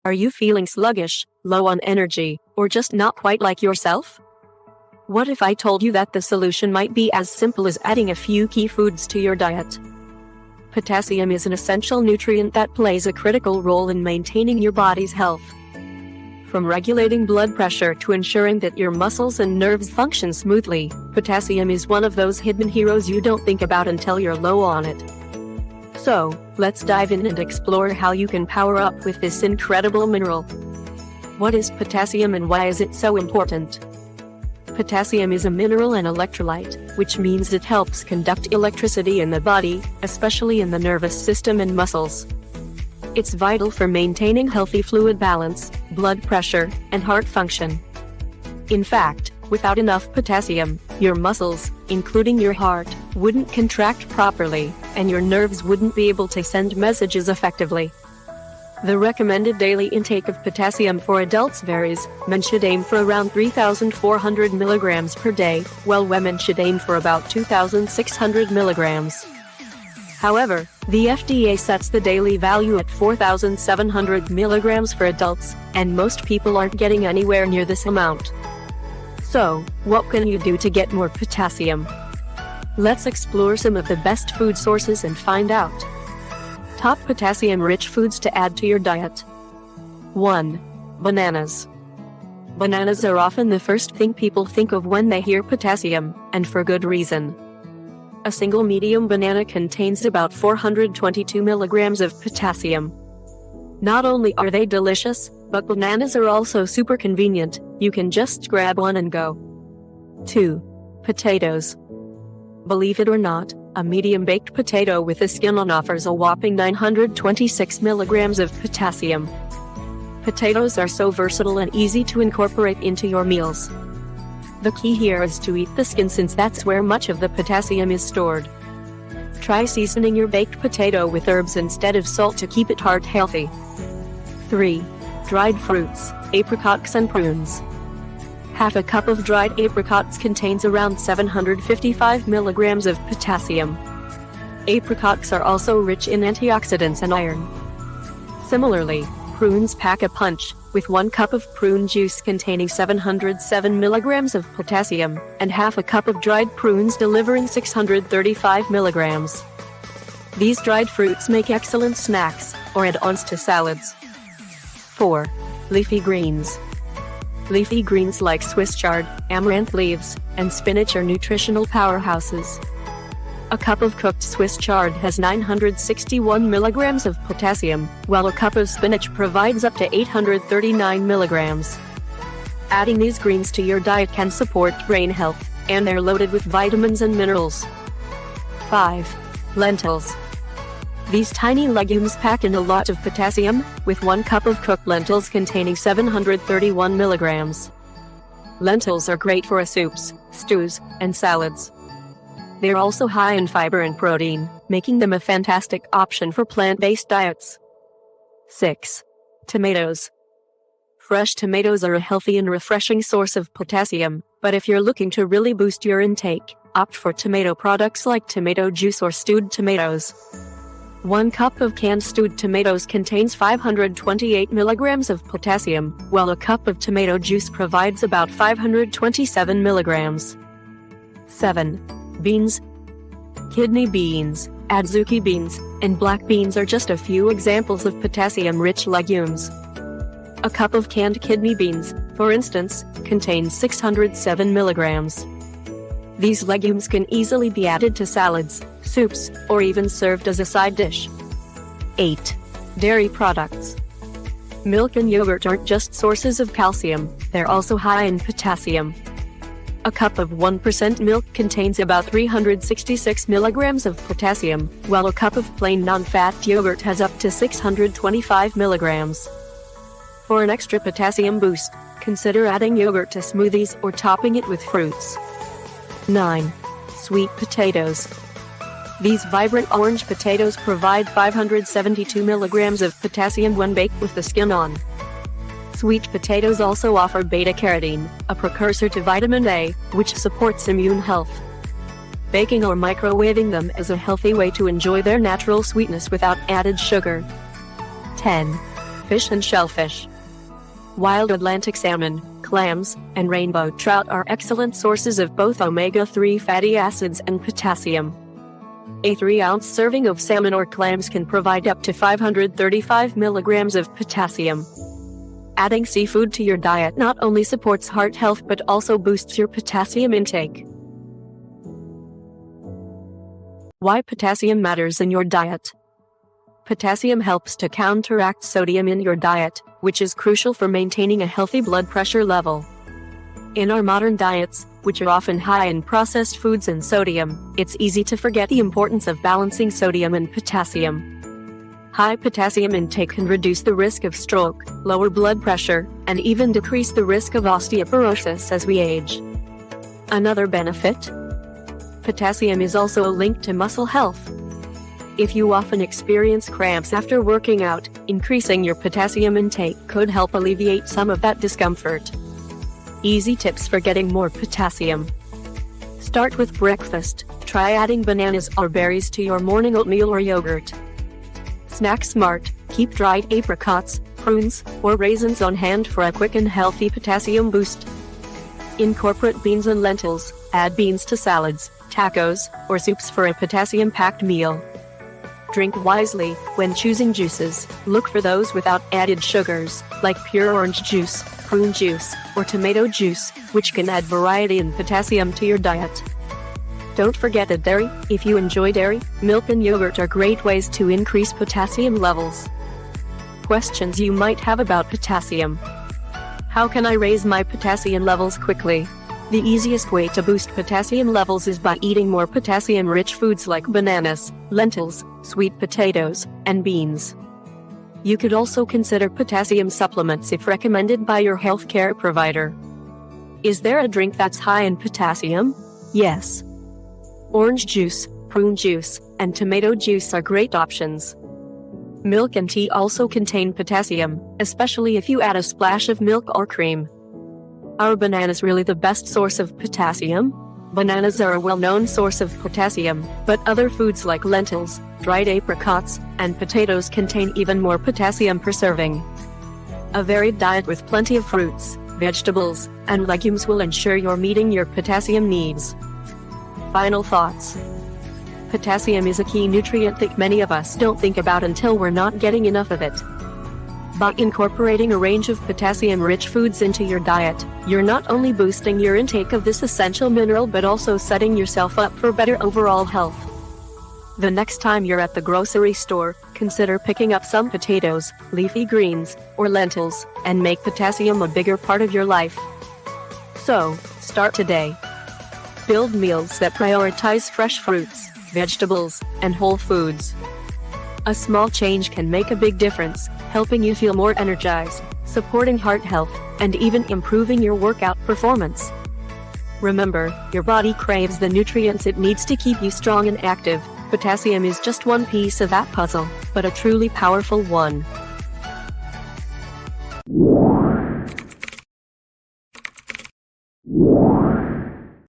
Are you feeling sluggish, low on energy, or just not quite like yourself? What if I told you that the solution might be as simple as adding a few key foods to your diet? Potassium is an essential nutrient that plays a critical role in maintaining your body's health. From regulating blood pressure to ensuring that your muscles and nerves function smoothly, potassium is one of those hidden heroes you don't think about until you're low on it. So, let's dive in and explore how you can power up with this incredible mineral. What is potassium and why is it so important? Potassium is a mineral and electrolyte, which means it helps conduct electricity in the body, especially in the nervous system and muscles. It's vital for maintaining healthy fluid balance, blood pressure, and heart function. In fact, without enough potassium, your muscles, including your heart, wouldn't contract properly, and your nerves wouldn't be able to send messages effectively. The recommended daily intake of potassium for adults varies. Men should aim for around 3,400 milligrams per day, while women should aim for about 2,600 milligrams. However, the FDA sets the daily value at 4,700 milligrams for adults, and most people aren't getting anywhere near this amount. So, what can you do to get more potassium? Let's explore some of the best food sources and find out. Top potassium-rich foods to add to your diet. 1. Bananas. Bananas are often the first thing people think of when they hear potassium, and for good reason. A single medium banana contains about 422 milligrams of potassium. Not only are they delicious, but bananas are also super convenient. You can just grab one and go. 2. Potatoes. Believe it or not, a medium baked potato with the skin on offers a whopping 926 milligrams of potassium. Potatoes are so versatile and easy to incorporate into your meals. The key here is to eat the skin since that's where much of the potassium is stored. Try seasoning your baked potato with herbs instead of salt to keep it heart healthy. 3. Dried fruits, apricots and prunes. Half a cup of dried apricots contains around 755 milligrams of potassium. Apricots are also rich in antioxidants and iron. Similarly, prunes pack a punch, with 1 cup of prune juice containing 707 milligrams of potassium, and half a cup of dried prunes delivering 635 milligrams. These dried fruits make excellent snacks, or add-ons to salads. 4. Leafy greens. Leafy greens like Swiss chard, amaranth leaves, and spinach are nutritional powerhouses. A cup of cooked Swiss chard has 961 milligrams of potassium, while a cup of spinach provides up to 839 milligrams. Adding these greens to your diet can support brain health, and they're loaded with vitamins and minerals. 5. Lentils. These tiny legumes pack in a lot of potassium, with 1 cup of cooked lentils containing 731 milligrams. Lentils are great for soups, stews, and salads. They're also high in fiber and protein, making them a fantastic option for plant-based diets. 6. Tomatoes. Fresh tomatoes are a healthy and refreshing source of potassium, but if you're looking to really boost your intake, opt for tomato products like tomato juice or stewed tomatoes. 1 cup of canned stewed tomatoes contains 528 milligrams of potassium, while a cup of tomato juice provides about 527 milligrams. 7. Beans. Kidney beans, adzuki beans, and black beans are just a few examples of potassium-rich legumes. A cup of canned kidney beans, for instance, contains 607 milligrams. These legumes can easily be added to salads, soups, or even served as a side dish. 8. Dairy products. Milk and yogurt aren't just sources of calcium, they're also high in potassium. A cup of 1% milk contains about 366 milligrams of potassium, while a cup of plain non-fat yogurt has up to 625 milligrams. For an extra potassium boost, consider adding yogurt to smoothies or topping it with fruits. 9. Sweet potatoes. These vibrant orange potatoes provide 572 milligrams of potassium when baked with the skin on. Sweet potatoes also offer beta-carotene, a precursor to vitamin A, which supports immune health. Baking or microwaving them is a healthy way to enjoy their natural sweetness without added sugar. 10. fish and shellfish. Wild Atlantic salmon, clams, and rainbow trout are excellent sources of both omega-3 fatty acids and potassium. A 3-ounce serving of salmon or clams can provide up to 535 milligrams of potassium. Adding seafood to your diet not only supports heart health but also boosts your potassium intake. Why potassium matters in your diet. Potassium helps to counteract sodium in your diet, which is crucial for maintaining a healthy blood pressure level. In our modern diets, which are often high in processed foods and sodium, it's easy to forget the importance of balancing sodium and potassium. High potassium intake can reduce the risk of stroke, lower blood pressure, and even decrease the risk of osteoporosis as we age. Another benefit? Potassium is also a link to muscle health. If you often experience cramps after working out, increasing your potassium intake could help alleviate some of that discomfort. Easy tips for getting more potassium. Start with breakfast. Try adding bananas or berries to your morning oatmeal or yogurt. Snack smart. Keep dried apricots, prunes, or raisins on hand for a quick and healthy potassium boost. Incorporate beans and lentils. Add beans to salads, tacos, or soups for a potassium-packed meal. Drink wisely. When choosing juices, look for those without added sugars, like pure orange juice, prune juice, or tomato juice, which can add variety and potassium to your diet. Don't forget that dairy. If you enjoy dairy, milk and yogurt are great ways to increase potassium levels. Questions you might have about potassium. How can I raise my potassium levels quickly? The easiest way to boost potassium levels is by eating more potassium-rich foods like bananas, lentils, sweet potatoes, and beans. You could also consider potassium supplements if recommended by your healthcare provider. Is there a drink that's high in potassium? Yes. Orange juice, prune juice, and tomato juice are great options. Milk and tea also contain potassium, especially if you add a splash of milk or cream. Are bananas really the best source of potassium? Bananas are a well-known source of potassium, but other foods like lentils, dried apricots, and potatoes contain even more potassium per serving. A varied diet with plenty of fruits, vegetables, and legumes will ensure you're meeting your potassium needs. Final thoughts. Potassium is a key nutrient that many of us don't think about until we're not getting enough of it. By incorporating a range of potassium-rich foods into your diet, you're not only boosting your intake of this essential mineral but also setting yourself up for better overall health. The next time you're at the grocery store, consider picking up some potatoes, leafy greens, or lentils, and make potassium a bigger part of your life. So, start today. Build meals that prioritize fresh fruits, vegetables, and whole foods. A small change can make a big difference, helping you feel more energized, supporting heart health, and even improving your workout performance. Remember, your body craves the nutrients it needs to keep you strong and active. Potassium is just one piece of that puzzle, but a truly powerful one.